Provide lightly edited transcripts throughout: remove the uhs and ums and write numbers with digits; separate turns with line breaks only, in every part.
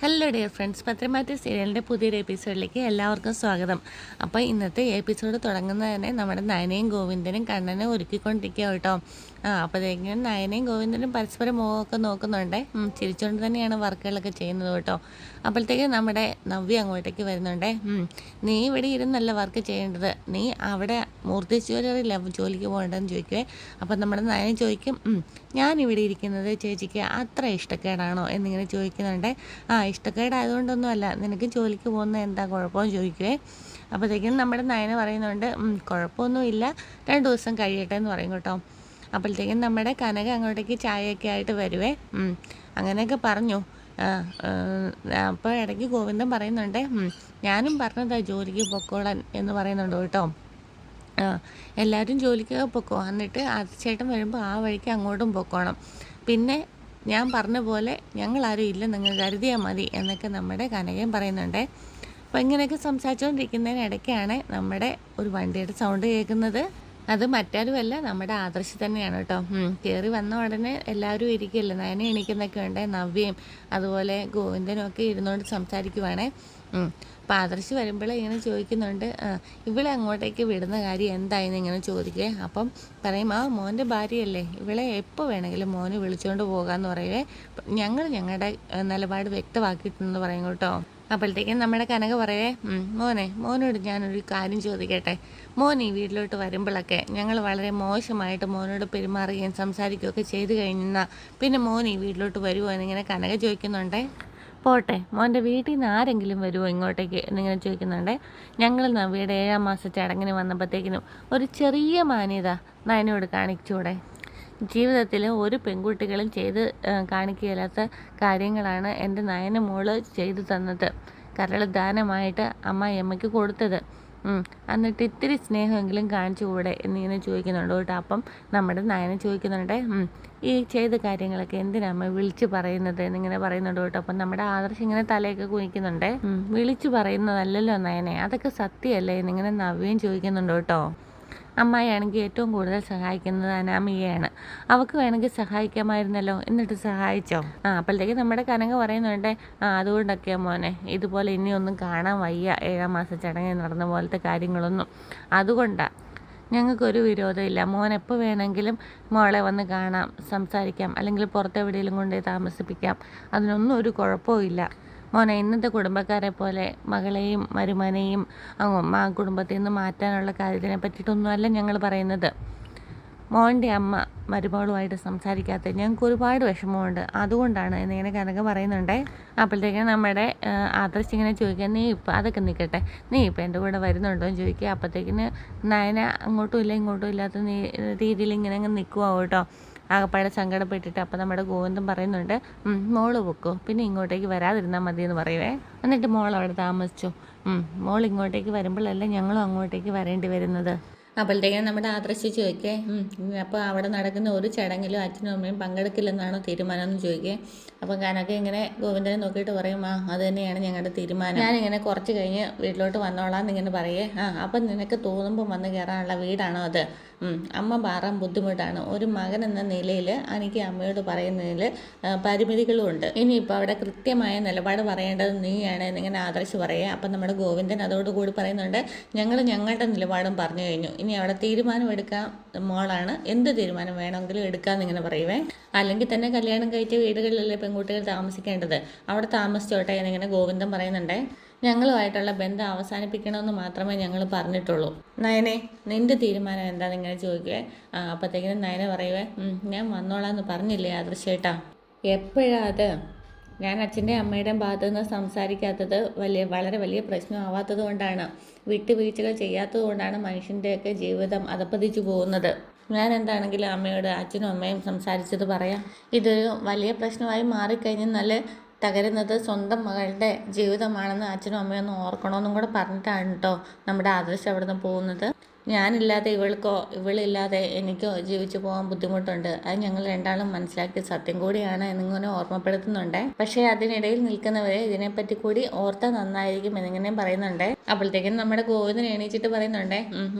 Hello dear friends, പത്രമാറ്റ് സീരിയലിൻ്റെ പുതിയൊരു എപ്പിസോഡിലേക്ക് എല്ലാവർക്കും സ്വാഗതം. അപ്പോൾ ഇന്നത്തെ എപ്പിസോഡ് തുടങ്ങുന്നത് തന്നെ നമ്മുടെ നയനയും ഗോവിന്ദനും കണ്ണനെ ഒരുക്കിക്കൊണ്ടിരിക്കുക കേട്ടോ. അപ്പോഴത്തേക്കും നയനയും ഗോവിന്ദനും പരസ്പരം മുഖമൊക്കെ നോക്കുന്നുണ്ട്. ചിരിച്ചുകൊണ്ട് തന്നെയാണ് വർക്കുകളൊക്കെ ചെയ്യുന്നത് കേട്ടോ. അപ്പോഴത്തേക്കും നമ്മുടെ നവ്യ അങ്ങോട്ടേക്ക് വരുന്നുണ്ട്. നീ ഇവിടെ ഇരുന്നല്ല വർക്ക് ചെയ്യേണ്ടത്, നീ അവിടെ മൂർത്തി ജ്വല്ലറിയില്ല ജോലിക്ക് പോകേണ്ടതെന്ന് ചോദിക്കുവേ. അപ്പം നമ്മുടെ നയന ചോദിക്കും, ഞാനിവിടെ ഇരിക്കുന്നത് ചേച്ചിക്ക് അത്ര ഇഷ്ടക്കേടാണോ എന്നിങ്ങനെ ചോദിക്കുന്നുണ്ട്. ഇഷ്ടക്കേടായതുകൊണ്ടൊന്നുമല്ല, നിനക്ക് ജോലിക്ക് പോകുന്നത് എന്താ കുഴപ്പമെന്ന് ചോദിക്കുവേ. അപ്പോഴത്തേക്കും നമ്മുടെ നയന പറയുന്നുണ്ട്, കുഴപ്പമൊന്നുമില്ല, 2 ദിവസം കഴിയട്ടെ എന്ന് പറയും കേട്ടോ. അപ്പോഴത്തേക്കും നമ്മുടെ കനക അങ്ങോട്ടേക്ക് ചായയൊക്കെ ആയിട്ട് വരുവേ. അങ്ങനെയൊക്കെ പറഞ്ഞു. അപ്പോൾ ഇടയ്ക്ക് ഗോവിന്ദൻ പറയുന്നുണ്ട്, ഞാനും പറഞ്ഞതാ ജോലിക്ക് പൊക്കോളാൻ എന്ന് പറയുന്നുണ്ട് കേട്ടോ. എല്ലാവരും ജോലിക്ക് പൊക്കോ, എന്നിട്ട് ചേട്ടൻ വരുമ്പോൾ ആ വഴിക്ക് അങ്ങോട്ടും പൊക്കോണം. പിന്നെ ഞാൻ പറഞ്ഞ പോലെ ഞങ്ങളാരും ഇല്ല, നിങ്ങൾ കരുതിയാൽ മതി എന്നൊക്കെ നമ്മുടെ കനകയും പറയുന്നുണ്ട്. അപ്പോൾ ഇങ്ങനെയൊക്കെ സംസാരിച്ചുകൊണ്ടിരിക്കുന്നതിനിടയ്ക്കാണ് നമ്മുടെ ഒരു വണ്ടിയുടെ സൗണ്ട് കേൾക്കുന്നത്. അത് മറ്റാരുമല്ല, നമ്മുടെ ആദർശ് തന്നെയാണ് കേട്ടോ. കയറി വന്ന ഉടനെ എല്ലാവരും ഇരിക്കില്ല, നയന എണീക്കുന്നൊക്കെ ഉണ്ട്. നവ്യയും അതുപോലെ ഗോവിന്ദനും ഒക്കെ ഇരുന്നുകൊണ്ട് സംസാരിക്കുവാണേ. അപ്പോൾ ആദർശ് വരുമ്പോൾ ഇങ്ങനെ ചോദിക്കുന്നുണ്ട്, ഇവളെ അങ്ങോട്ടേക്ക് വിടുന്ന കാര്യം എന്തായെന്ന് ഇങ്ങനെ ചോദിക്കേ. അപ്പം പറയും, മോൻ്റെ ഭാര്യയല്ലേ, ഇവളെ എപ്പോൾ വേണമെങ്കിലും മോന് വിളിച്ചുകൊണ്ട് പോകാമെന്ന് പറയുവേ. ഞങ്ങൾ ഞങ്ങളുടെ നിലപാട് വ്യക്തമാക്കിയിട്ടുണ്ടെന്ന് പറയും കേട്ടോ. അപ്പോഴത്തേക്കും നമ്മുടെ കനക പറയേ, മോനോട് ഞാനൊരു കാര്യം ചോദിക്കട്ടെ. മോൻ ഈ വീട്ടിലോട്ട് വരുമ്പോഴൊക്കെ ഞങ്ങൾ വളരെ മോശമായിട്ട് മോനോട് പെരുമാറുകയും സംസാരിക്കുകയൊക്കെ ചെയ്തു കഴിഞ്ഞാൽ പിന്നെ മോൻ ഈ വീട്ടിലോട്ട് വരുമോ എന്നിങ്ങനെ കനക ചോദിക്കുന്നുണ്ടേ. പോട്ടെ, മോൻ്റെ വീട്ടിൽ നിന്ന് ആരെങ്കിലും വരുമോ ഇങ്ങോട്ടേക്ക് എന്നിങ്ങനെ ചോദിക്കുന്നുണ്ട്. ഞങ്ങൾ നവ്യയുടെ 7ാം മാസ ചടങ്ങിന് വന്നപ്പോഴത്തേക്കിനും ഒരു ചെറിയ മാന്യത നയനോട് കാണിച്ചൂടെ? ജീവിതത്തിൽ ഒരു പെൺകുട്ടികളും ചെയ്ത് കാണിക്കില്ലാത്ത കാര്യങ്ങളാണ് എൻ്റെ നയന മോള് ചെയ്തു തന്നത്. കരൾ ദാനമായിട്ട് അമ്മയ്ക്ക് കൊടുത്തത്. എന്നിട്ട് ഇത്തിരി സ്നേഹമെങ്കിലും കാണിച്ചുകൂടെ എന്നിങ്ങനെ ചോദിക്കുന്നുണ്ട് കേട്ടോ. അപ്പം നമ്മുടെ നയന ചോദിക്കുന്നുണ്ട്, ഈ ചെയ്ത കാര്യങ്ങളൊക്കെ എന്തിനമ്മ വിളിച്ചു പറയുന്നത് എന്നിങ്ങനെ പറയുന്നുണ്ട് കേട്ടോ. അപ്പം നമ്മുടെ ആദർശം ഇങ്ങനെ തലയൊക്കെ കുനിക്കുന്നുണ്ട്. വിളിച്ചു പറയുന്നതല്ലല്ലോ നയനെ, അതൊക്കെ സത്യമല്ലേ എന്നിങ്ങനെ നവ്യം ചോദിക്കുന്നുണ്ട് കേട്ടോ. അമ്മായിയാണെങ്കിൽ ഏറ്റവും കൂടുതൽ സഹായിക്കുന്നത് അനാമികയാണ്, അവൾക്ക് വേണമെങ്കിൽ സഹായിക്കാമായിരുന്നല്ലോ, എന്നിട്ട് സഹായിച്ചോ? അപ്പോഴത്തേക്ക് നമ്മുടെ കനക പറയുന്നുണ്ട്, അതുകൊണ്ടൊക്കെയാ മോനെ ഇതുപോലെ ഇനിയൊന്നും കാണാൻ വയ്യ, 7ാം മാസ ചടങ്ങിൽ നടന്ന പോലത്തെ കാര്യങ്ങളൊന്നും. അതുകൊണ്ടാണ് ഞങ്ങൾക്കൊരു വിരോധമില്ല, മോൻ എപ്പോൾ വേണമെങ്കിലും മോളെ വന്ന് കാണാം, സംസാരിക്കാം, അല്ലെങ്കിൽ പുറത്തെവിടെയെങ്കിലും കൊണ്ടുപോയി താമസിപ്പിക്കാം, അതിനൊന്നും ഒരു കുഴപ്പമില്ല. മോനെ ഇന്നത്തെ കുടുംബക്കാരെ പോലെ മകളെയും മരുമനെയും കുടുംബത്തിൽ നിന്ന് മാറ്റാനുള്ള കാര്യത്തിനെ പറ്റിയിട്ടൊന്നുമല്ല ഞങ്ങൾ പറയുന്നത്. മോൻ്റെ അമ്മ മരുമകളുമായിട്ട് സംസാരിക്കാത്തത് ഞങ്ങൾക്ക് ഒരുപാട് വിഷമമുണ്ട്, അതുകൊണ്ടാണ് എന്നിങ്ങനെ കനക പറയുന്നുണ്ട്. അപ്പോഴത്തേക്കും നമ്മുടെ ആദർശ് ഇങ്ങനെ ചോദിക്കുക, നീ ഇപ്പം അതൊക്കെ നിൽക്കട്ടെ, നീ ഇപ്പം എൻ്റെ കൂടെ വരുന്നുണ്ടോ എന്ന് ചോദിക്കുക. അപ്പോഴത്തേക്കിന് നയന അങ്ങോട്ടും ഇല്ല ഇങ്ങോട്ടും ഇല്ലാത്ത രീതിയിൽ ഇങ്ങനെ അങ്ങ് നിൽക്കുക കേട്ടോ, ആകപ്പാടെ സങ്കടപ്പെട്ടിട്ട്. അപ്പം നമ്മുടെ ഗോവിന്ദൻ പറയുന്നുണ്ട്, മോള് പൊക്കോ, പിന്നെ ഇങ്ങോട്ടേക്ക് വരാതിരുന്നാൽ മതി എന്ന് പറയുവേ. എന്നിട്ട് മോൾ അവിടെ താമസിച്ചു. മോൾ ഇങ്ങോട്ടേക്ക് വരുമ്പോഴല്ല ഞങ്ങളും അങ്ങോട്ടേക്ക് വരേണ്ടി വരുന്നത്. അപ്പോഴത്തേക്കും നമ്മുടെ ആദർശ് ചോദിക്കേ, അപ്പോൾ അവിടെ നടക്കുന്ന ഒരു ചടങ്ങിലും അച്ഛനും അമ്മയും പങ്കെടുക്കില്ലെന്നാണോ തീരുമാനം എന്ന് ചോദിക്കേ. അപ്പം കനക ഇങ്ങനെ ഗോവിന്ദനെ നോക്കിയിട്ട് പറയും, അത് തന്നെയാണ് ഞങ്ങളുടെ തീരുമാനം, ഞാനിങ്ങനെ കുറച്ച് കഴിഞ്ഞ് വീട്ടിലോട്ട് വന്നോളാം എന്നിങ്ങനെ പറയേ. അപ്പം നിനക്ക് തോന്നുമ്പോൾ വന്ന് കയറാനുള്ള വീടാണോ അത്? അമ്മ മാറാൻ ബുദ്ധിമുട്ടാണ്, ഒരു മകൻ എന്ന നിലയിൽ എനിക്ക് അമ്മയോട് പറയുന്നതിൽ പരിമിതികളും ഉണ്ട്. ഇനിയിപ്പോൾ അവിടെ കൃത്യമായ നിലപാട് പറയേണ്ടത് നീയാണ് എന്നിങ്ങനെ ആദർശ് പറയുക. അപ്പം നമ്മുടെ ഗോവിന്ദൻ അതോടുകൂടി പറയുന്നുണ്ട്, ഞങ്ങൾ ഞങ്ങളുടെ നിലപാടും പറഞ്ഞു കഴിഞ്ഞു, ഇനി അവിടെ തീരുമാനം എടുക്കാൻ മോളാണ്, എന്ത് തീരുമാനം വേണമെങ്കിലും എടുക്കാമെന്നിങ്ങനെ പറയുവേ. അല്ലെങ്കിൽ തന്നെ കല്യാണം കഴിച്ച വീടുകളിലല്ലേ പെൺകുട്ടികൾ താമസിക്കേണ്ടത്, അവിടെ താമസിച്ചോട്ടെ എന്നിങ്ങനെ ഗോവിന്ദൻ പറയുന്നുണ്ട്. ഞങ്ങളുമായിട്ടുള്ള ബന്ധം അവസാനിപ്പിക്കണമെന്ന് മാത്രമേ ഞങ്ങൾ പറഞ്ഞിട്ടുള്ളൂ. നയനെ, നിൻ്റെ തീരുമാനം എന്താണെന്ന് ഇങ്ങനെ ചോദിക്കുവേ. അപ്പോഴത്തേക്കിനും നയന പറയുവേ, ഞാൻ വന്നോളാന്ന് പറഞ്ഞില്ലേ ആദർശേട്ടാ. എപ്പോഴാ അത്? ഞാൻ അച്ഛൻ്റെ അമ്മയുടെയും ഭാഗത്തു നിന്ന് സംസാരിക്കാത്തത് വളരെ വലിയ പ്രശ്നമാവാത്തത് കൊണ്ടാണ്, വിട്ടുവീഴ്ചകൾ ചെയ്യാത്തത് കൊണ്ടാണ് മനുഷ്യൻ്റെയൊക്കെ ജീവിതം അധപ്പതിച്ചു പോകുന്നത്. ഞാൻ എന്താണെങ്കിലും അമ്മയോട് അച്ഛനും അമ്മയും സംസാരിച്ചത് പറയാം. ഇതൊരു വലിയ പ്രശ്നമായി മാറിക്കഴിഞ്ഞാൽ നല്ല തകരുന്നത് സ്വന്തം മകളുടെ ജീവിതമാണെന്ന് അച്ഛനും അമ്മയൊന്നും ഓർക്കണമെന്നും കൂടെ പറഞ്ഞിട്ടാണ് കേട്ടോ നമ്മുടെ ആദർശം അവിടെ നിന്ന് പോകുന്നത്. ഞാനില്ലാതെ ഇവൾക്കോ ഇവളില്ലാതെ എനിക്കോ ജീവിച്ചു പോകാൻ ബുദ്ധിമുട്ടുണ്ട്, അത് ഞങ്ങൾ രണ്ടാളും മനസ്സിലാക്കിയ സത്യം കൂടിയാണ് എന്നിങ്ങനെ ഓർമ്മപ്പെടുത്തുന്നുണ്ട്. പക്ഷേ അതിനിടയിൽ നിൽക്കുന്നവരെ ഇതിനെപ്പറ്റി കൂടി ഓർത്താൽ നന്നായിരിക്കും എന്നിങ്ങനെയും പറയുന്നുണ്ട്. അപ്പോഴത്തേക്കും നമ്മുടെ ഗോവിന്ദൻ എണീച്ചിട്ട് പറയുന്നുണ്ട്,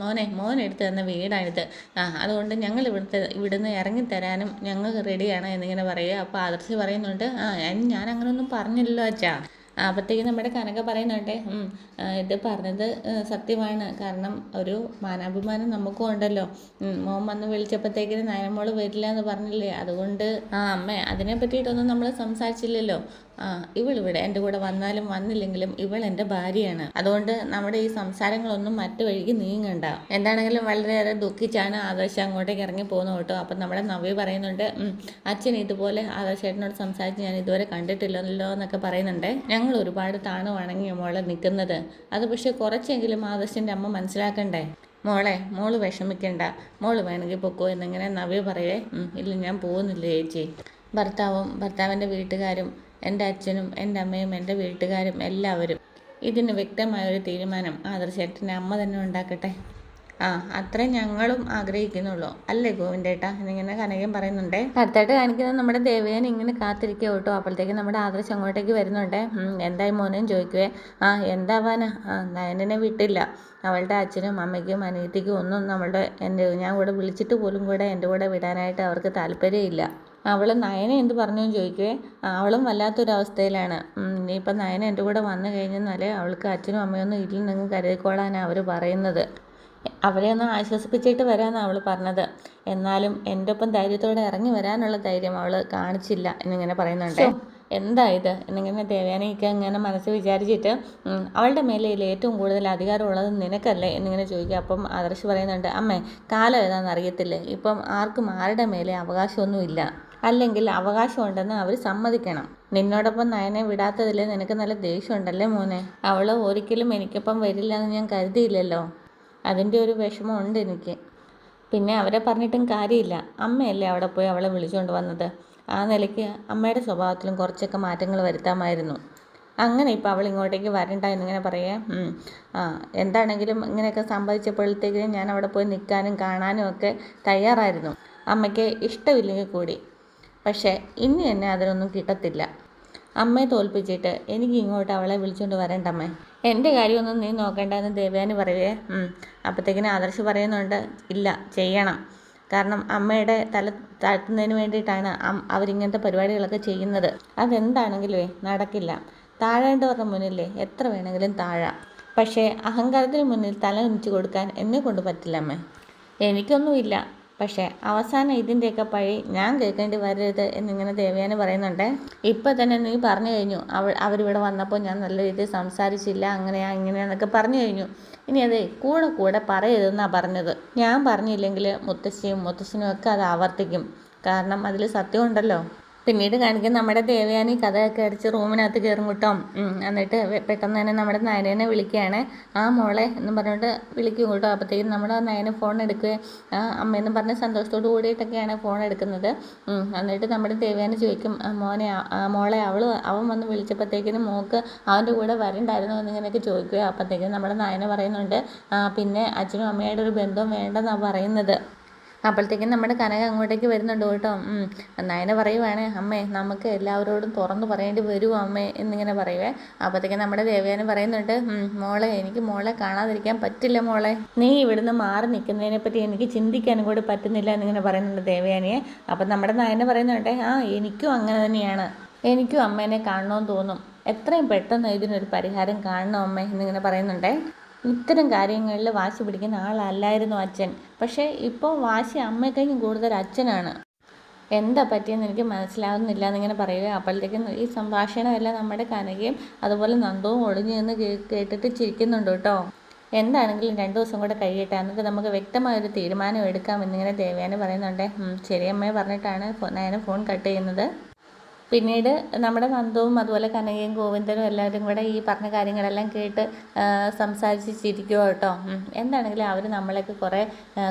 മോൻ എടുത്ത് തന്ന വീടാണിത്, അതുകൊണ്ട് ഞങ്ങൾ ഇവിടുന്ന് ഇറങ്ങിത്തരാനും ഞങ്ങൾ റെഡിയാണ് എന്നിങ്ങനെ പറയുക. അപ്പോൾ ആദർശ് പറയുന്നുണ്ട്, ഞാൻ അങ്ങനെയൊന്നും പറഞ്ഞില്ലല്ലോ അച്ഛാ, അപ്പോഴത്തേക്കും നമ്മുടെ കനക പറയുന്നുണ്ട് ഇത് പറഞ്ഞത് സത്യമാണ്. കാരണം ഒരു മാനാഭിമാനം നമുക്കും ഉണ്ടല്ലോ. മോൻ വന്ന് വിളിച്ചപ്പോഴത്തേക്കിന് നയനമോള് വരില്ല എന്ന് പറഞ്ഞില്ലേ, അതുകൊണ്ട് അമ്മേ അതിനെ പറ്റിയിട്ടൊന്നും നമ്മൾ സംസാരിച്ചില്ലല്ലോ. ഇവളിവിടെ എൻ്റെ കൂടെ വന്നാലും വന്നില്ലെങ്കിലും ഇവൾ എൻ്റെ ഭാര്യയാണ്. അതുകൊണ്ട് നമ്മുടെ ഈ സംസാരങ്ങളൊന്നും മറ്റു വഴിക്ക് നീങ്ങണ്ട. എന്താണെങ്കിലും വളരെയേറെ ദുഃഖിച്ചാണ് ആദർശ് അങ്ങോട്ടേക്ക് ഇറങ്ങി പോകുന്നത് കേട്ടോ. അപ്പം നമ്മുടെ നവ്യ പറയുന്നുണ്ട്, അച്ഛൻ ഇതുപോലെ ആദർശേട്ടനോട് സംസാരിച്ച് ഞാൻ ഇതുവരെ കണ്ടിട്ടില്ലല്ലോ എന്നൊക്കെ പറയുന്നുണ്ട്. ഞങ്ങൾ ഒരുപാട് താണു വണങ്ങി മോളെ നിൽക്കുന്നത്. അത് പക്ഷേ കുറച്ചെങ്കിലും ആദർശിൻ്റെ അമ്മ മനസ്സിലാക്കണ്ടേ. മോള് വിഷമിക്കണ്ട, മോള് വേണമെങ്കിൽ പൊക്കോ എന്നിങ്ങനെ നവ്യ പറയേ. ഇല്ല, ഞാൻ പോകുന്നില്ല ചേച്ചി. ഭർത്താവിൻ്റെ വീട്ടുകാരും എൻ്റെ അച്ഛനും എൻ്റെ അമ്മയും എൻ്റെ വീട്ടുകാരും എല്ലാവരും ഇതിന് വ്യക്തമായൊരു തീരുമാനം ആദർശേട്ടൻ്റെ അമ്മ തന്നെ ഉണ്ടാക്കട്ടെ. അത്രയും ഞങ്ങളും ആഗ്രഹിക്കുന്നുള്ളൂ അല്ലേ ഗോവിന്ദേട്ടാ എന്നിങ്ങനെ കനകയും പറയുന്നുണ്ട്. അടുത്തായിട്ട് കാണിക്കുന്നത് നമ്മുടെ ദേവയാനി ഇങ്ങനെ കാത്തിരിക്കുക കേട്ടോ. അപ്പോഴത്തേക്ക് നമ്മുടെ ആദർശ് അങ്ങോട്ടേക്ക് വരുന്നുണ്ട്. എന്തായി മോനെയും ചോദിക്കുവേ. എന്താവാനാ, നയനെ വിട്ടില്ല. അവളുടെ അച്ഛനും അമ്മയ്ക്കും അനിയത്തിക്കും ഒന്നും ഞാൻ കൂടെ വിളിച്ചിട്ട് പോലും കൂടെ എൻ്റെ കൂടെ വിടാനായിട്ട് അവർക്ക് താല്പര്യമില്ല. അവൾ നയന എന്ത് പറഞ്ഞു ചോദിക്കുവേ. അവളും വല്ലാത്തൊരവസ്ഥയിലാണ്. ഇനിയിപ്പം നയന എൻ്റെ കൂടെ വന്നു കഴിഞ്ഞെന്നാലേ അവൾക്ക് അച്ഛനും അമ്മയൊന്നും ഇല്ലെന്നെങ്കിൽ കരുതിക്കോളാനാണ് അവർ പറയുന്നത്. അവരെ ഒന്ന് ആശ്വസിപ്പിച്ചിട്ട് വരാമെന്നാണ് അവൾ പറഞ്ഞത്. എന്നാലും എൻ്റെ ഒപ്പം ധൈര്യത്തോടെ ഇറങ്ങി വരാനുള്ള ധൈര്യം അവൾ കാണിച്ചില്ല എന്നിങ്ങനെ പറയുന്നുണ്ട്. എന്താ ഇത് എന്നിങ്ങനെ ദേവയാനിക്ക് ഇങ്ങനെ മനസ്സ് വിചാരിച്ചിട്ട് അവളുടെ മേലെ ഏറ്റവും കൂടുതൽ അധികാരമുള്ളത് നിനക്കല്ലേ എന്നിങ്ങനെ ചോദിക്കുക. അപ്പം ആദർശ് പറയുന്നുണ്ട്, അമ്മേ കാലം ഏതാണെന്ന് അറിയത്തില്ലേ, ഇപ്പം ആർക്കും ആരുടെ മേലെ അവകാശമൊന്നുമില്ല. അല്ലെങ്കിൽ അവകാശമുണ്ടെന്ന് അവർ സമ്മതിക്കണം. നിന്നോടൊപ്പം നയനെ വിടാത്തതിൽ നിനക്ക് നല്ല ദേഷ്യമുണ്ടല്ലേ മോനെ. അവൾ ഒരിക്കലും എനിക്കൊപ്പം വരില്ല എന്ന് ഞാൻ കരുതിയില്ലല്ലോ. അതിൻ്റെ ഒരു വിഷമമുണ്ട് എനിക്ക്. പിന്നെ അവരെ പറഞ്ഞിട്ടും കാര്യമില്ല. അമ്മയല്ലേ അവിടെ പോയി അവളെ വിളിച്ചുകൊണ്ട് വന്നത്. ആ നിലയ്ക്ക് അമ്മയുടെ സ്വഭാവത്തിലും കുറച്ചൊക്കെ മാറ്റങ്ങൾ വരുത്താമായിരുന്നു. അങ്ങനെ ഇപ്പോൾ അവൾ ഇങ്ങോട്ടേക്ക് വരണ്ട എന്നിങ്ങനെ പറയുക. എന്താണെങ്കിലും ഇങ്ങനെയൊക്കെ സംഭവിച്ചപ്പോഴത്തേക്കും ഞാൻ അവിടെ പോയി നിൽക്കാനും കാണാനും ഒക്കെ തയ്യാറായിരുന്നു. അമ്മയ്ക്ക് ഇഷ്ടമില്ലെങ്കിൽ കൂടി. പക്ഷേ ഇനി എന്നെ അതിനൊന്നും കിട്ടത്തില്ല. അമ്മയെ തോൽപ്പിച്ചിട്ട് എനിക്ക് ഇങ്ങോട്ട് അവളെ വിളിച്ചുകൊണ്ട് വരണ്ടമ്മേ. എൻ്റെ കാര്യമൊന്നും നീ നോക്കേണ്ടെന്ന് ദേവയാനി പറയുവേ. അപ്പോഴത്തേക്കിന് ആദർശ് പറയുന്നുണ്ട്, ഇല്ല ചെയ്യണം. കാരണം അമ്മയുടെ തല താഴ്ത്തുന്നതിന് വേണ്ടിയിട്ടാണ് അവരിങ്ങനത്തെ പരിപാടികളൊക്കെ ചെയ്യുന്നത്. അതെന്താണെങ്കിലും നടക്കില്ല. താഴേണ്ടവരുടെ മുന്നിലേ എത്ര വേണമെങ്കിലും താഴാം. പക്ഷേ അഹങ്കാരത്തിന് മുന്നിൽ തല കുനിച്ച് കൊടുക്കാൻ എന്നെ കൊണ്ട് പറ്റില്ല അമ്മേ. എനിക്കൊന്നുമില്ല, പക്ഷേ അവസാനം ഇതിൻ്റെയൊക്കെ പഴി ഞാൻ കേൾക്കേണ്ടി വരരുത് എന്നിങ്ങനെ ദേവയാനി പറയുന്നുണ്ട്. ഇപ്പം തന്നെ നീ പറഞ്ഞു കഴിഞ്ഞു, അവരിവിടെ വന്നപ്പോൾ ഞാൻ നല്ല രീതിയിൽ സംസാരിച്ചില്ല, അങ്ങനെയാ ഇങ്ങനെയാന്നൊക്കെ പറഞ്ഞു കഴിഞ്ഞു. ഇനി അതെ കൂടെ പറയരുതെന്നാണ് പറഞ്ഞത്. ഞാൻ പറഞ്ഞില്ലെങ്കിൽ മുത്തശ്ശനും ഒക്കെ അത് ആവർത്തിക്കും. കാരണം അതിൽ സത്യമുണ്ടല്ലോ. പിന്നീട് കാണിക്കുന്ന നമ്മുടെ ദേവയാനി കഥയൊക്കെ അടിച്ച് റൂമിനകത്ത് കയറും കേട്ടോ. എന്നിട്ട് പെട്ടെന്ന് തന്നെ നമ്മുടെ നയനെ വിളിക്കുകയാണ്. മോളെ എന്ന് പറഞ്ഞിട്ട് വിളിക്കും കേട്ടോ. അപ്പോഴത്തേക്കും നമ്മുടെ നയന ഫോൺ എടുക്കുകയും അമ്മയെന്ന് പറഞ്ഞ സന്തോഷത്തോട് കൂടിയിട്ടൊക്കെയാണ് ഫോൺ എടുക്കുന്നത്. എന്നിട്ട് നമ്മുടെ ദേവയാനി ചോദിക്കും, മോളെ അവൻ വന്ന് വിളിച്ചപ്പോഴത്തേക്കിനും മോൾക്ക് അവൻ്റെ കൂടെ വരണ്ടായിരുന്നു എന്നിങ്ങനെയൊക്കെ ചോദിക്കുക. അപ്പോഴത്തേക്കും നമ്മുടെ നയന പറയുന്നുണ്ട്, പിന്നെ അച്ഛനും അമ്മയുടെ ഒരു ബന്ധവും വേണ്ടെന്നാണ് പറയുന്നത്. അപ്പോഴത്തേക്കും നമ്മുടെ കനക അങ്ങോട്ടേക്ക് വരുന്നുണ്ട് കേട്ടോ. നയന പറയുവാണ്, അമ്മേ നമുക്ക് എല്ലാവരോടും തുറന്നു പറയേണ്ടി വരുമോ അമ്മേ എന്നിങ്ങനെ പറയുവേ. അപ്പോഴത്തേക്കും നമ്മുടെ ദേവയാനി പറയുന്നുണ്ട്, മോളെ എനിക്ക് മോളെ കാണാതിരിക്കാൻ പറ്റില്ല മോളെ. നീ ഇവിടുന്ന് മാറി നിൽക്കുന്നതിനെ പറ്റി എനിക്ക് ചിന്തിക്കാനും കൂടി പറ്റുന്നില്ല എന്നിങ്ങനെ പറയുന്നുണ്ട് ദേവയാനിയെ. അപ്പം നമ്മുടെ നയന പറയുന്നുണ്ട്, എനിക്കും അങ്ങനെ തന്നെയാണ്. എനിക്കും അമ്മേനെ കാണണമെന്ന് തോന്നും. എത്രയും പെട്ടെന്ന് ഇതിനൊരു പരിഹാരം കാണണം അമ്മേ എന്നിങ്ങനെ പറയുന്നുണ്ട്. ഇത്തരം കാര്യങ്ങളിൽ വാശി പിടിക്കുന്ന ആളല്ലായിരുന്നു അച്ഛൻ. പക്ഷേ ഇപ്പോൾ വാശി അമ്മയെക്കഴിഞ്ഞും കൂടുതൽ അച്ഛനാണ്. എന്താ പറ്റിയെന്ന് എനിക്ക് മനസ്സിലാവുന്നില്ല എന്നിങ്ങനെ പറയുക. അപ്പോഴത്തേക്കും ഈ സംഭാഷണമെല്ലാം നമ്മുടെ കനകയും അതുപോലെ നന്ദവും ഒളിഞ്ഞു നിന്ന് കേട്ടിട്ട് ചിരിക്കുന്നുണ്ട് കേട്ടോ. എന്താണെങ്കിലും 2 ദിവസം കൂടെ കഴിയട്ടെ, എന്നിട്ട് നമുക്ക് വ്യക്തമായൊരു തീരുമാനം എടുക്കാം എന്നിങ്ങനെ ദേവയാനി പറയുന്നുണ്ട്. ശരിയമ്മയെ പറഞ്ഞിട്ടാണ് നയന ഫോൺ കട്ട് ചെയ്യുന്നത്. പിന്നീട് നമ്മുടെ നന്ദവും അതുപോലെ കനകയും ഗോവിന്ദനും എല്ലാവരും കൂടെ ഈ പറഞ്ഞ കാര്യങ്ങളെല്ലാം കേട്ട് സംസാരിച്ച് ചിരിക്കുക കേട്ടോ. എന്താണെങ്കിലും അവർ നമ്മളെയൊക്കെ കുറേ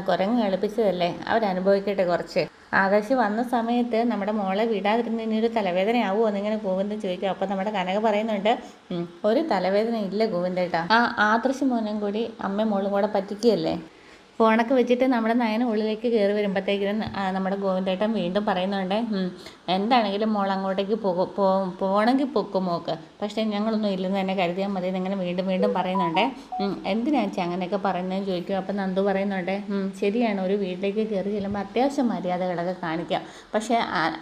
കുരങ്ങ് കളിപ്പിച്ചതല്ലേ, അവരനുഭവിക്കട്ടെ കുറച്ച്. ആദർശ് വന്ന സമയത്ത് നമ്മുടെ മോളെ വിടാതിരുന്ന് ഇനിയൊരു തലവേദനയാവുമോ എന്നിങ്ങനെ ഗോവിന്ദൻ ചോദിക്കും. അപ്പോൾ നമ്മുടെ കനക പറയുന്നുണ്ട്, ഒരു തലവേദന ഇല്ല ഗോവിന്ദേട്ടാ. ആദർശ് മോനും കൂടി അമ്മയും മോളും കൂടെ പറ്റിക്കുകയല്ലേ. ഫോണൊക്കെ വെച്ചിട്ട് നമ്മുടെ നയന ഉള്ളിലേക്ക് കയറി വരുമ്പോഴത്തേക്കും നമ്മുടെ ഗോവിന്ദേട്ടൻ വീണ്ടും പറയുന്നുണ്ട്, എന്താണെങ്കിലും മോൾ അങ്ങോട്ടേക്ക് പോകണമെങ്കിൽ പൊക്കും മോക്ക്, പക്ഷേ ഞങ്ങളൊന്നും ഇല്ലെന്ന് തന്നെ കരുതിയാൽ മതി എന്നിങ്ങനെ വീണ്ടും വീണ്ടും പറയുന്നുണ്ടേ. എന്തിനാ വെച്ചാൽ അങ്ങനെയൊക്കെ പറയുന്നതെന്ന് ചോദിക്കും. അപ്പം നന്ദു പറയുന്നുണ്ട്, ശരിയാണ്, ഒരു വീട്ടിലേക്ക് കയറി ചെല്ലുമ്പോൾ അത്യാവശ്യം മര്യാദകളൊക്കെ കാണിക്കാം, പക്ഷേ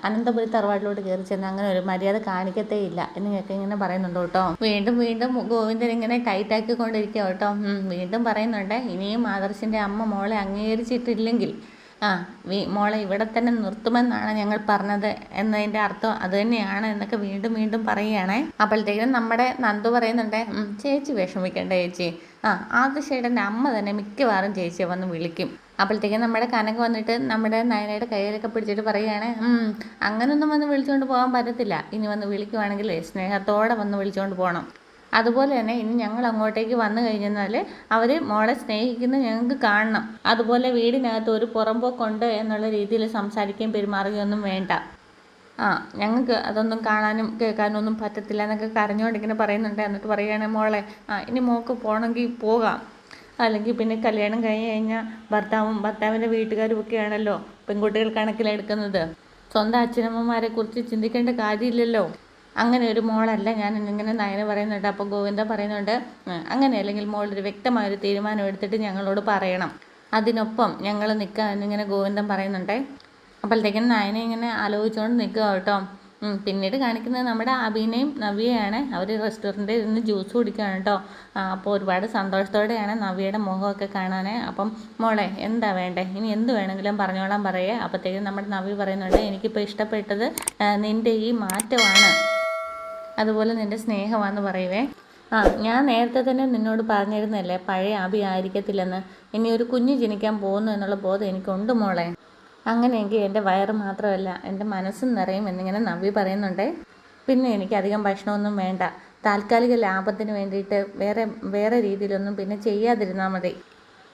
അനന്തപുരി തറവാട്ടിലോട്ട് കയറി ചെന്ന് അങ്ങനെ ഒരു മര്യാദ കാണിക്കത്തേ ഇല്ല എന്നൊക്കെ ഇങ്ങനെ പറയുന്നുണ്ട് കേട്ടോ. വീണ്ടും വീണ്ടും ഗോവിന്ദൻ ഇങ്ങനെ ടൈറ്റാക്കിക്കൊണ്ടിരിക്കുക കേട്ടോ. വീണ്ടും പറയുന്നുണ്ട്, ഇനിയും ആദർശിൻ്റെ അമ്മ മോളെ അംഗീകരിച്ചിട്ടില്ലെങ്കിൽ മോളെ ഇവിടെ തന്നെ നിർത്തുമെന്നാണ് ഞങ്ങൾ പറഞ്ഞത് എന്നതിൻ്റെ അർത്ഥം അത് തന്നെയാണ് എന്നൊക്കെ വീണ്ടും വീണ്ടും പറയുകയാണേ. അപ്പോഴത്തേക്കും നമ്മുടെ നന്ദു പറയുന്നുണ്ട്, ചേച്ചി വിഷമിക്കണ്ട ചേച്ചി, ആദർശേട്ടൻ്റെ അമ്മ തന്നെ മിക്കവാറും ചേച്ചിയെ വന്ന് വിളിക്കും. അപ്പോഴത്തേക്കും നമ്മുടെ കനക വന്നിട്ട് നമ്മുടെ നയനയുടെ കയ്യിലൊക്കെ പിടിച്ചിട്ട് പറയുകയാണ്, അങ്ങനൊന്നും വന്ന് വിളിച്ചുകൊണ്ട് പോകാൻ പറ്റത്തില്ല, ഇനി വന്ന് വിളിക്കുവാണെങ്കിൽ സ്നേഹത്തോടെ വന്ന് വിളിച്ചുകൊണ്ട് പോകണം. അതുപോലെ തന്നെ ഇനി ഞങ്ങൾ അങ്ങോട്ടേക്ക് വന്നു കഴിഞ്ഞാൽ അവർ മോളെ സ്നേഹിക്കുന്നത് ഞങ്ങൾക്ക് കാണണം. അതുപോലെ വീടിനകത്ത് ഒരു പുറമ്പോക്കുണ്ട് എന്നുള്ള രീതിയിൽ സംസാരിക്കുകയും പെരുമാറുകയൊന്നും വേണ്ട. ഞങ്ങൾക്ക് അതൊന്നും കാണാനും കേൾക്കാനും ഒന്നും പറ്റത്തില്ല എന്നൊക്കെ കരഞ്ഞുകൊണ്ടിങ്ങനെ പറയുന്നുണ്ട്. എന്നിട്ട് പറയുകയാണ്, മോളെ ഇനി മോൾക്ക് പോകണമെങ്കിൽ പോകാം, അല്ലെങ്കിൽ പിന്നെ കല്യാണം കഴിഞ്ഞ് കഴിഞ്ഞാൽ ഭർത്താവിൻ്റെ വീട്ടുകാരും ഒക്കെയാണല്ലോ പെൺകുട്ടികൾ കണക്കിലെടുക്കുന്നത്. സ്വന്തം അച്ഛനമ്മമാരെ കുറിച്ച് ചിന്തിക്കേണ്ട കാര്യമില്ലല്ലോ. അങ്ങനെ ഒരു മോളല്ല ഞാൻ എന്നിങ്ങനെ നയന പറയുന്നുണ്ട്. അപ്പോൾ ഗോവിന്ദ പറയുന്നുണ്ട്, അങ്ങനെ അല്ലെങ്കിൽ മോളൊരു വ്യക്തമായൊരു തീരുമാനം എടുത്തിട്ട് ഞങ്ങളോട് പറയണം, അതിനൊപ്പം ഞങ്ങൾ നിൽക്കാം എന്നിങ്ങനെ ഗോവിന്ദൻ പറയുന്നുണ്ട്. അപ്പോഴത്തേക്കും നയന ഇങ്ങനെ ആലോചിച്ചുകൊണ്ട് നിൽക്കുക കേട്ടോ. പിന്നീട് കാണിക്കുന്നത് നമ്മുടെ അഭിനയും നവ്യയാണ്. അവർ റെസ്റ്റോറൻറ്റിൽ ഇരുന്ന് ജ്യൂസ് കുടിക്കുകയാണ് കേട്ടോ. അപ്പോൾ ഒരുപാട് സന്തോഷത്തോടെയാണ് നവ്യയുടെ മുഖമൊക്കെ കാണാൻ. അപ്പം മോളെ എന്താ വേണ്ടേ, ഇനി എന്ത് വേണമെങ്കിലും പറഞ്ഞോളാൻ പറയുക. അപ്പോഴത്തേക്കും നമ്മുടെ നവ്യ പറയുന്നുണ്ട്, എനിക്കിപ്പോൾ ഇഷ്ടപ്പെട്ടത് നിൻ്റെ ഈ മാറ്റമാണ്, അതുപോലെ നിൻ്റെ സ്നേഹമാണെന്ന് പറയുവേ. ഞാൻ നേരത്തെ തന്നെ നിന്നോട് പറഞ്ഞിരുന്നല്ലേ പഴയ അഭി ആയിരിക്കത്തില്ലെന്ന്. ഇനി ഒരു കുഞ്ഞ് ജനിക്കാൻ പോകുന്നു എന്നുള്ള ബോധം എനിക്കുണ്ട് മോളെ. അങ്ങനെയെങ്കിൽ എൻ്റെ വയറ് മാത്രമല്ല എൻ്റെ മനസ്സും നിറയും എന്നിങ്ങനെ നവ്യ പറയുന്നുണ്ട്. പിന്നെ എനിക്ക് അധികം ഭക്ഷണമൊന്നും വേണ്ട, താൽക്കാലിക ലാഭത്തിന് വേണ്ടിയിട്ട് വേറെ രീതിയിലൊന്നും പിന്നെ ചെയ്യാതിരുന്നാൽ മതി.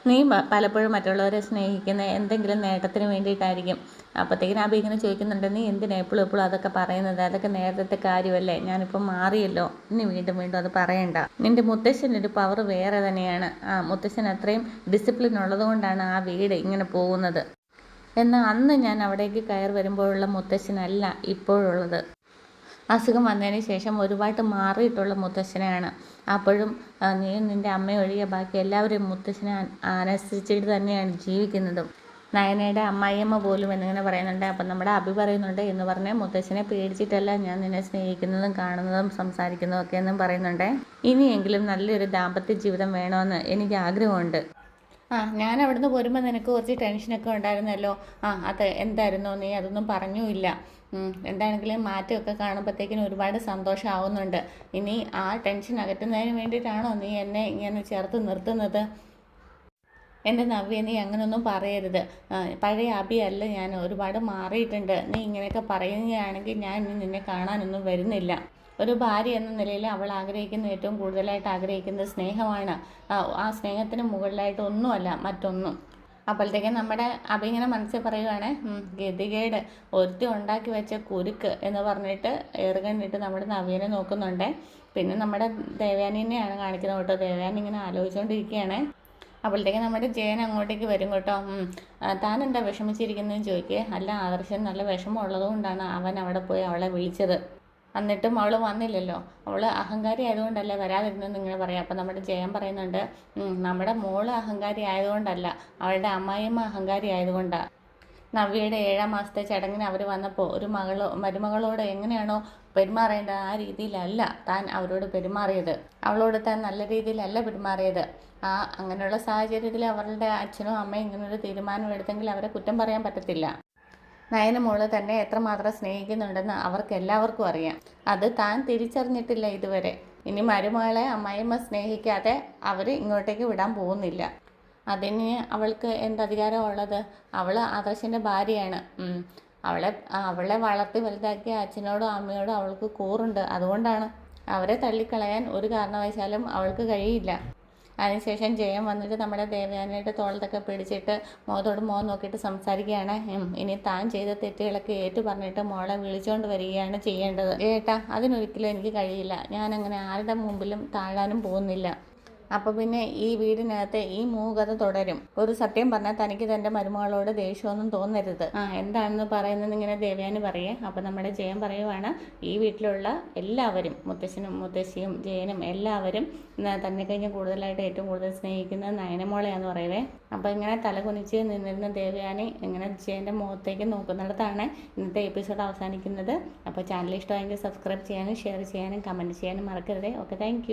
നീ പലപ്പോഴും മറ്റുള്ളവരെ സ്നേഹിക്കുന്ന എന്തെങ്കിലും നേട്ടത്തിന് വേണ്ടിയിട്ടായിരിക്കും. അപ്പോഴത്തേക്കിനും അഭി ഇങ്ങനെ ചോദിക്കുന്നുണ്ട്, നീ എന്തിനാ എപ്പോഴും അതൊക്കെ പറയുന്നത്, അതൊക്കെ നേരത്തെ കാര്യമല്ലേ, ഞാനിപ്പോൾ മാറിയല്ലോ, ഇനി വീണ്ടും വീണ്ടും അത് പറയണ്ട. നിൻ്റെ മുത്തശ്ശനൊരു പവർ വേറെ തന്നെയാണ്. മുത്തശ്ശൻ അത്രയും ഡിസിപ്ലിൻ ഉള്ളതുകൊണ്ടാണ് ആ വീട് ഇങ്ങനെ പോകുന്നത്. എന്നാൽ അന്ന് ഞാൻ അവിടേക്ക് കയറി വരുമ്പോഴുള്ള മുത്തശ്ശനല്ല ഇപ്പോഴുള്ളത്. അസുഖം വന്നതിന് ശേഷം ഒരുപാട് മാറിയിട്ടുള്ള മുത്തശ്ശനെയാണ്. അപ്പോഴും നീ നിൻ്റെ അമ്മയെ ഒഴികെ ബാക്കി എല്ലാവരും മുത്തശ്ശനെ അനുസരിച്ചിട്ട് തന്നെയാണ് ജീവിക്കുന്നതും. നയനയുടെ അമ്മായിയമ്മ പോലും എന്നിങ്ങനെ പറയുന്നുണ്ട്. അപ്പം നമ്മുടെ അഭി പറയുന്നുണ്ട്, എന്ന് പറഞ്ഞാൽ മുത്തശ്ശനെ പേടിച്ചിട്ടല്ല ഞാൻ നിന്നെ സ്നേഹിക്കുന്നതും കാണുന്നതും സംസാരിക്കുന്നതും ഒക്കെ എന്നും പറയുന്നുണ്ട്. ഇനിയെങ്കിലും നല്ലൊരു ദാമ്പത്യ ജീവിതം വേണമെന്ന് എനിക്ക് ആഗ്രഹമുണ്ട്. ഞാൻ അവിടുന്ന് പോരുമ്പോൾ നിനക്ക് കുറച്ച് ടെൻഷനൊക്കെ ഉണ്ടായിരുന്നല്ലോ. അത് എന്തായിരുന്നോ, നീ അതൊന്നും പറഞ്ഞുമില്ല. എന്താണെങ്കിലും മാറ്റമൊക്കെ കാണുമ്പോഴത്തേക്കിനും ഒരുപാട് സന്തോഷമാവുന്നുണ്ട്. ഇനി ആ ടെൻഷൻ അകറ്റുന്നതിന് വേണ്ടിയിട്ടാണോ നീ എന്നെ ഇങ്ങനെ ചേർത്ത് നിർത്തുന്നത്? എൻ്റെ നവ്യ, നീ അങ്ങനെയൊന്നും പറയരുത്. പഴയ അഭിയല്ല ഞാൻ, ഒരുപാട് മാറിയിട്ടുണ്ട്. നീ ഇങ്ങനെയൊക്കെ പറയുകയാണെങ്കിൽ ഞാൻ ഇനി നിന്നെ കാണാനൊന്നും വരുന്നില്ല. ഒരു ഭാര്യ എന്ന നിലയിൽ അവൾ ആഗ്രഹിക്കുന്ന ഏറ്റവും കൂടുതലായിട്ട് ആഗ്രഹിക്കുന്നത് സ്നേഹമാണ്. ആ സ്നേഹത്തിന് മുകളിലായിട്ട് ഒന്നുമല്ല മറ്റൊന്നും. അപ്പോഴത്തേക്കും നമ്മുടെ അഭി ഇങ്ങനെ മനസ്സിൽ പറയുവാണ്, ഗതികേട്, ഒരുത്തി ഉണ്ടാക്കി വെച്ച കുരുക്ക് എന്ന് പറഞ്ഞിട്ട് ഏറുകണ്ടിട്ട് നമ്മുടെ നവ്യനെ നോക്കുന്നുണ്ട്. പിന്നെ നമ്മുടെ ദേവയാനിനെയാണ് കാണിക്കുന്നത് കേട്ടോ. ദേവയാനി ഇങ്ങനെ ആലോചിച്ചുകൊണ്ടിരിക്കുകയാണ്. അപ്പോഴത്തേക്കും നമ്മുടെ ജയൻ അങ്ങോട്ടേക്ക് വരും കേട്ടോ. താൻ എന്താ വിഷമിച്ചിരിക്കുന്നതെന്ന് ചോദിക്കുക. അല്ല, ആദർശൻ നല്ല വിഷമം ഉള്ളതുകൊണ്ടാണ് അവൻ അവിടെ പോയി അവളെ വിളിച്ചത്. എന്നിട്ടും അവൾ വന്നില്ലല്ലോ, അവൾ അഹങ്കാരി ആയതുകൊണ്ടല്ല വരാതിരുന്നെന്ന് ഇങ്ങനെ പറയാം. അപ്പം നമ്മുടെ ജയൻ പറയുന്നുണ്ട്, നമ്മുടെ മോള് അഹങ്കാരി ആയതുകൊണ്ടല്ല, അവളുടെ അമ്മായിയമ്മ അഹങ്കാരി ആയതുകൊണ്ടാണ്. നവ്യയുടെ 7ാം മാസത്തെ ചടങ്ങിന് അവർ വന്നപ്പോൾ ഒരു മരുമകളോട് എങ്ങനെയാണോ പെരുമാറേണ്ടത് ആ രീതിയിലല്ല താൻ അവരോട് പെരുമാറിയത്. അവളോട് താൻ നല്ല രീതിയിലല്ല പെരുമാറിയത്. അങ്ങനെയുള്ള സാഹചര്യത്തിൽ അവരുടെ അച്ഛനും അമ്മയും ഇങ്ങനൊരു തീരുമാനം എടുത്തെങ്കിൽ അവരെ കുറ്റം പറയാൻ പറ്റത്തില്ല. നയന മോള് തന്നെ എത്രമാത്രം സ്നേഹിക്കുന്നുണ്ടെന്ന് അവർക്ക് എല്ലാവർക്കും അറിയാം. അത് താൻ തിരിച്ചറിഞ്ഞിട്ടില്ല ഇതുവരെ. ഇനി മരുമകളെ അമ്മായിയമ്മ സ്നേഹിക്കാതെ അവർ ഇങ്ങോട്ടേക്ക് വിടാൻ പോകുന്നില്ല. അതിന് അവൾക്ക് എന്തധികാരം ഉള്ളത്? അവൾ ആദർശിൻ്റെ ഭാര്യയാണ്. അവളെ വളർത്തി വലുതാക്കിയ അച്ഛനോടും അമ്മയോടും അവൾക്ക് കൂറുണ്ട്. അതുകൊണ്ടാണ് അവരെ തള്ളിക്കളയാൻ ഒരു കാരണവശാലും അവൾക്ക് കഴിയില്ല. അതിനുശേഷം ജയം വന്നിട്ട് നമ്മുടെ ദേവയാനിയുടെ തോളത്തൊക്കെ പിടിച്ചിട്ട് മുഖത്തോട് മുഖം നോക്കിയിട്ട് സംസാരിക്കുകയാണ്. ഇനി താൻ ചെയ്ത തെറ്റുകളൊക്കെ ഏറ്റു പറഞ്ഞിട്ട് മോളെ വിളിച്ചുകൊണ്ട് വരികയാണ് ചെയ്യേണ്ടത്. ഏട്ടാ, അതിനൊരിക്കലും എനിക്ക് കഴിയില്ല. ഞാനങ്ങനെ ആരുടെ മുമ്പിലും താഴാനും പോകുന്നില്ല. അപ്പോൾ പിന്നെ ഈ വീടിനകത്ത് ഈ മൂകത തുടരും. ഒരു സത്യം പറഞ്ഞാൽ തനിക്ക് തൻ്റെ മരുമകളോട് ദേഷ്യമൊന്നും തോന്നരുത്. എന്താണെന്ന് പറയുന്നത് ഇങ്ങനെ ദേവയാനി പറയേ. അപ്പോൾ നമ്മുടെ ജയൻ പറയുവാണ്, ഈ വീട്ടിലുള്ള എല്ലാവരും, മുത്തശ്ശനും മുത്തശ്ശിയും ജയനും എല്ലാവരും തന്നെ കഴിഞ്ഞ് കൂടുതലായിട്ട് ഏറ്റവും കൂടുതൽ സ്നേഹിക്കുന്നത് നയനമോളെയാന്ന് പറയവേ. അപ്പോൾ ഇങ്ങനെ തലകുനിച്ച് നിന്നിരുന്ന ദേവയാനി ഇങ്ങനെ ജയൻ്റെ മുഖത്തേക്ക് നോക്കുന്നിടത്താണ് ഇന്നത്തെ എപ്പിസോഡ് അവസാനിക്കുന്നത്. അപ്പോൾ ചാനൽ ഇഷ്ടമായെങ്കിൽ സബ്സ്ക്രൈബ് ചെയ്യാനും ഷെയർ ചെയ്യാനും കമൻറ്റ് ചെയ്യാനും മറക്കരുത്. Okay, thank